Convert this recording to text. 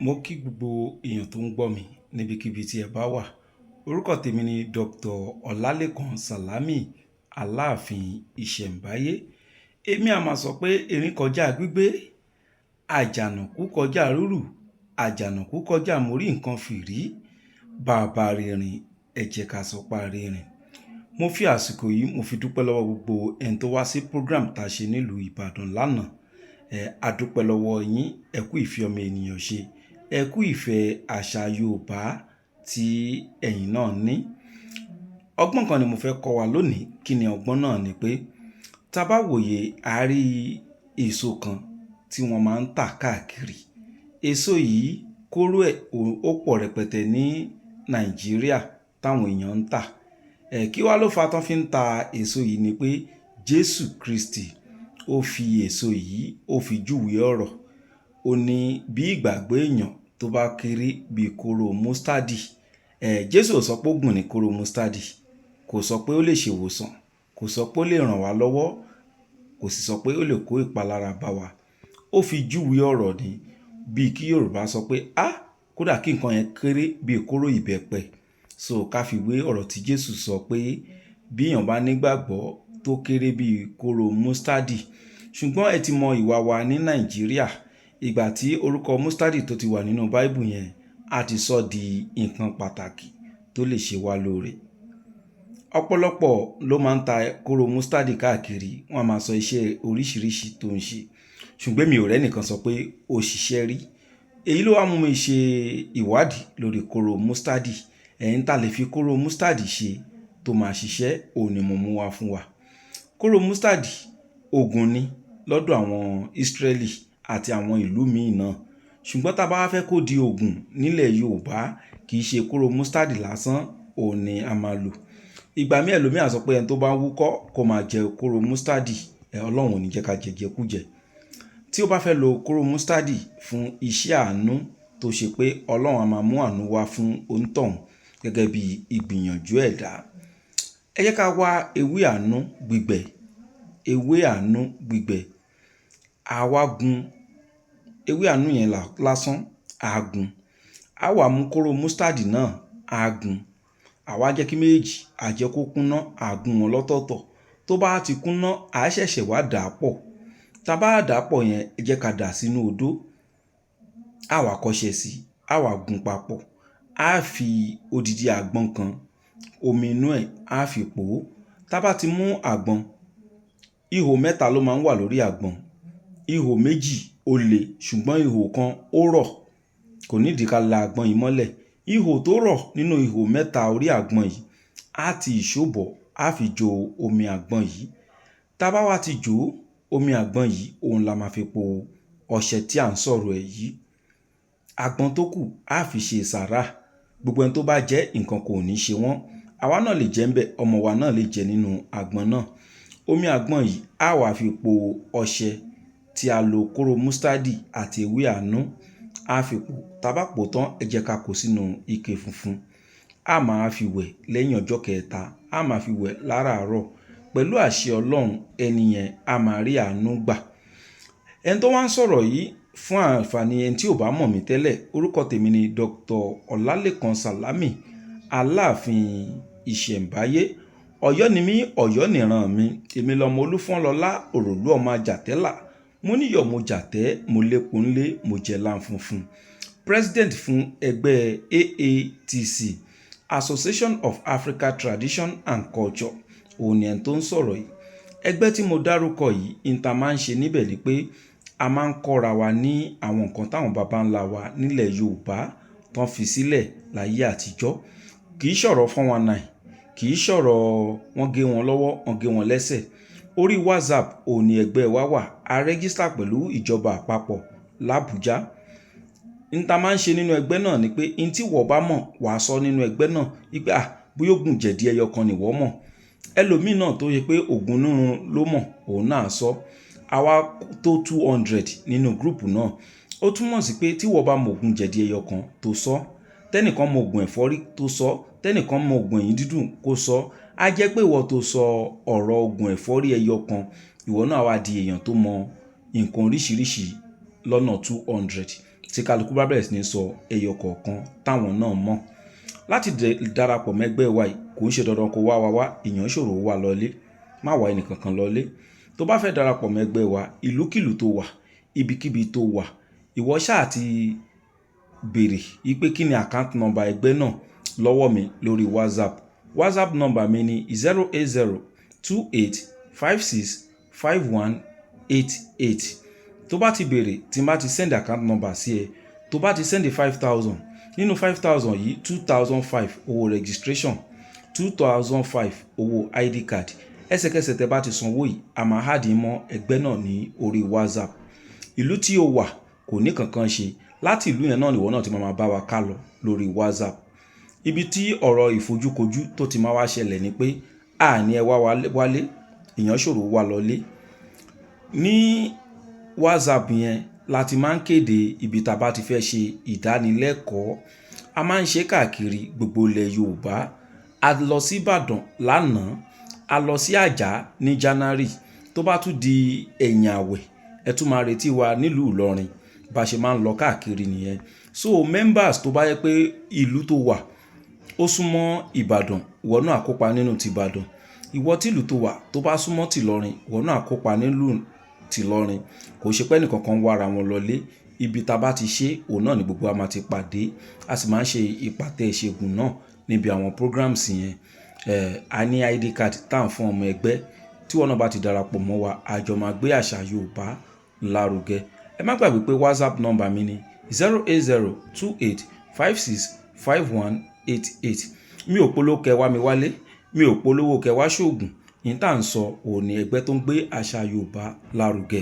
Mo kí gbogbo èèyàn tó ń gbọ́ mi níbikíbi tí ẹ bá wà. Orúkọ tèmi ni Dr. Ọlálékan Sàlámì Aláàfin Ìṣẹ̀ǹbáyé. Èmi a máa sọ pé erin kọjá gbígbé, àjànàkú kọjá rúrù, àjànàkú kọjá mórí nǹkan fìrí, bàbá rìnrìn ẹ jẹ́ ká sọ pa rìnrìn. Mo fi àsìkò yìí mo fi dúpẹ́ lọ́wọ́ gbogbo ẹni tó wá sí program tá a ṣe nílùú Ìbàdàn lánàá. A dúpẹ́ lọ́wọ́ yín, ẹ kú ìfẹ́ ọmọ ènìyàn ṣe, ẹ kú ìfẹ́ àṣà Yorùbá tí ẹ̀yin náà ní. Ọgbọ́n kan ni mo fẹ́ kọ́ wa lónìí. Kí ni ọgbọ́n náà? Ni pé tá bá wòye a rí èso kan tí wọ́n máa ń tà káàkiri. Èso yìí kóró ẹ̀ ó pọ̀ rẹpẹtẹ ní Nàìjíríà táwọn èèyàn ń tà. Kí wá ló fa tán fi ń ta èso yìí? Ni pé Jésù Kristi ó fi èso yìí ó fi júwe ọ̀rọ̀. Ó ní bí ìgbàgbọ́ èèyàn tó bá kéré bí kóró mustadi. Jésù ò sọ pé ó gùn ní kóró mustadi, kò sọ pé ó lè ṣèwòsàn, kò sọ pé ó lè ràn wá lọ́wọ́, kò sì sọ pé ó lè kó ìpalára bá wa. Ó fi júwe ọ̀rọ̀ ni bí kí Yorùbá sọ pé kódà kí nǹkan yẹn kéré bí kóró ìbẹ́pẹ. So ká fi wé ọ̀rọ̀ tí Jésù sọ pé bí èèyàn bá nígbàgbọ́ tó kéré bí kóró mustadi. Ṣùgbọ́n ẹ ti mọ ìwà wa ní Nàìjíríà. Ìgbà tí orúkọ mustadi tó ti wà nínú Bible yẹn a ti sọ di nǹkan pàtàkì tó lè ṣe wá lóore. Ọ̀pọ̀lọpọ̀ ló máa ń ta kóró mustadi káàkiri. Wọ́n á máa sọ iṣẹ́ oríṣiríṣi tó ń ṣe. Ṣùgbọ́n mi ò rẹ́ nìkan sọ pé ó ṣiṣẹ́ rí. Èyí ló wá mú mi ṣe ìwádìí lórí kóró mustadi. Ẹ̀yin tá lè fi kóró mustadi ṣe tó máa ṣiṣẹ́ òun ni mo mú wá fún wa. Kóró mustadi ògùn ni lọ́dọ̀ àwọn Ísírẹ́lì àti àwọn ìlú míì náà. Ṣùgbọ́n tá bá wá fẹ́ kó di ògùn nílẹ̀ Yorùbá, kì í ṣe kóró mustadi lásán òun ni a máa lò. Ìgbà míì ẹlòmíì á sọ pé ẹni tó bá ń wúkọ́ kó máa jẹ kóró mustadi. Ọlọ́run ò ní jẹ́ ká jẹjẹkújẹ. Tí ó bá fẹ́ lo kóró mustadi fún iṣẹ́ àánú tó ṣe pé Ọlọ́run á máa mú àánú wá fún onítọ̀hún gẹ́gẹ́ bí ìgbìyànjú ẹ̀dá. Ẹ jẹ́ ká wá ewé àánú gbígbẹ. Ewé àánú gbígbẹ. Àwa gun ewé àánú yẹn lásán, àgùn. A wá mú kóró mustadi náà, àgùn. Àwa jẹ́ kí méjì àjẹ́ kó kúnná, àgùn wọn lọ́tọ̀ọ̀tọ̀. Tó bá ti kúnná, a ṣẹ̀ṣẹ̀ wá dà á pọ̀. Tá bá dà á pọ̀ yẹn, ẹ jẹ́ ká dà sínú odó. A wá kọ́ṣẹ́ sí i, a wá gun papọ̀. A fi odidi àgbọn kan, omi inú ẹ̀ a fi pò ó. Tá bá ti mú àgbọn, ihò mẹ́ta ló máa ń wà lórí àgbọn. Ihò méjì ó le, ṣùgbọ́n ihò kan ó rọ̀. Kò nídìí ká la àgbọn yìí mọ́lẹ̀. Ihò tó rọ̀ nínú ihò mẹ́ta orí àgbọn yìí, a ti ìṣó bọ̀, a fi jo omi àgbọn yìí. Tá bá wá ti jó omi àgbọn yìí, òun la máa fi po ọṣẹ tí à ń sọ̀rọ̀ ẹ̀ yìí. Àgbọn tó kù a fi ṣe sàrá. Gbogbo ẹni tó bá jẹ nǹkan kò ní ṣe wọ́n. Àwa náà lè jẹ ń bẹ̀, ọmọ wa náà lè jẹ nínú àgbọn náà. Omi àgbọn yìí a wá fi po ọṣẹ tí a lo kóró mustadi àti ewé àánú. A fi pò. Tá bá pò tán, ẹ jẹ́ ká kó sínú ike funfun. A máa fi wẹ̀ lẹ́yìn ọjọ́ kẹta. A máa fi wẹ̀ láràárọ̀. Pẹ̀lú àṣẹ Ọlọ́run, ẹni yẹn a máa rí àánú gbà. Ẹni tó wá ń sọ̀rọ̀ yìí fún àǹfààní ẹni tí ò bá mọ̀ mí tẹ́lẹ̀, orúkọ tèmi ni Dr. Ọlálékan Sàlámì Aláàfin Ìṣẹ̀ǹbáyé. Ọ̀yọ́ ni mí, Ọ̀yọ́ nìran mi. Èmi lọmọ Olúfọ́nlọlá òròlú ọmọ àjàtẹ́là. Mo níyọ̀ mo jàtẹ́, mo lépo ńlé, mo jẹ láǹfunfun. President fún ẹgbẹ́ AATC, Association of Africa Tradition and Culture. Òun ni ẹni tó ń sọ̀rọ̀ yìí. Ẹgbẹ́ tí mo dárúkọ yìí, ìta máa ń ṣe níbẹ̀ ni pé a máa ń kọ́ra wa ní àwọn nǹkan táwọn baba ńlá wa nílẹ̀ Yorùbá tán fi sílẹ̀ láyé àtijọ́. Kì í ṣọ̀rọ̀ 419, kì í ṣọ̀rọ̀ wọ́n gé wọn lọ́wọ́, wọ́n gé wọn lẹ́sẹ̀. Orí WhatsApp òun ni ẹgbẹ́ wa wà. A rẹ́gísítà pẹ̀lú ìjọba àpapọ̀ l'Àbújá. Ìta máa ń ṣe nínú ẹgbẹ́ náà ni pé in tí wọ́n bá mọ̀ wàá sọ nínú ẹgbẹ́ náà. Wípé bóyá ògùn jẹ̀dí ẹyọ kan ni wọ́n mọ̀. Ẹlòmíì náà tó yẹ pé ògùn nírun ló mọ̀, òun náà sọ. Àwa tó 200 nínú gúrùpù náà. Ó túmọ̀ sí pé tí wọ́n bá mọ̀ ògùn jẹ̀dí ẹyọ kan tó sọ. Tẹ́nìkan mọ̀ ògùn ẹ̀fọ́rí tó sọ. Tẹ́nìkan mọ̀ ògùn ẹ̀yìn dídùn kó sọ. A jẹ́ pé ìwọ tó sọ ọ̀rọ̀ ògùn ẹ̀fọ́rí ẹyọ kan, ìwọ náà wá di èèyàn tó mọ nǹkan oríṣiríṣi lọ́nà 200. tí kálukú bá bẹ̀rẹ̀ sí ní sọ ẹyọ kọ̀ọ̀kan táwọn náà mọ̀. Láti darapọ̀ mẹ́gbẹ́ wa yìí kò ń ṣe dandan kó wá èèyàn ṣòro wá lọlé, má wá ẹnì kankan lọlé. Tó bá fẹ́ darapọ̀ mẹ́gbẹ́ wa, ìlúkìlú tó wà, ibikíbi tó wà, ìwọ ṣáà ti béèrè wípé kí ni account number ẹgbẹ́ náà lọ́wọ́ mi lórí WhatsApp number mi ni 08028565188. tó bá ti béèrè tí n bá ti send account number sí ẹ, tó bá ti send 5,000, nínú 5,000 yìí 2,500 owó registration, 2,500 owó ID card. Ẹsẹ̀kẹsẹ̀ tẹ́ bá ti sanwó yìí, a máa hádìí mọ́ ẹgbẹ́ náà ní orí WhatsApp. Ìlú tí o wà kò ní kankan ṣe, láti ìlú yẹn náà nìwọ náà ti máa bá wa ká lọ lórí WhatsApp. Ibi tí ọ̀rọ̀ ìfojúkojú tó ti máa wá ṣẹlẹ̀ ni pé àní ẹ wá wálé, èèyàn ṣòro wá lọlé. Ní WhatsApp yẹn láti máa ń kéde ibi tá bá ti fẹ́ ṣe ìdánilẹ́kọ̀ọ́. A máa ń ṣe káàkiri gbogbo ilẹ̀ Yorùbá. A lọ sí Ìbàdàn lánàá, a lọ sí Àjà ní January. Tó bá tún di ẹ̀yìn àwẹ̀, ẹ tún máa retí wa nílùú Ìlọrin. Bá ṣe máa ń lọ káàkiri nìyẹn. So members tó bá yẹ pé ìlú tó wà ó súnmọ́ Ìbàdàn, ìwọ náà kópa nínú ti Ìbàdàn. Ìwọ tí ìlú tó wà tó bá súnmọ́ ti Ìlọrin, ìwọ náà kópa nínú ti Ìlọrin. Kò ṣe pé ẹnìkankan wá ara wọn lọlé. Ibi tá bá ti ṣe òun náà ni gbogbo wa máa ti pàdé. A sì máa ń ṣe ìpàtẹ ìṣègùn náà níbi àwọn programs yẹn. A ní ID card tá ń fún ọmọ ẹgbẹ́. Tí wọn náà bá ti darapọ̀ mọ́ wa, a jọ máa gbé àṣà Yorùbá lárugẹ. Ẹ má gbàgbé pé WhatsApp number mi ni 08028565188. Mi ò polówó kẹ́ wá mi wálé, mi ò polówó kẹ́ wá ṣoògùn. Yín tá ń sọ òun ni ẹgbẹ́ tó ń gbé àṣà Yorùbá lárugẹ.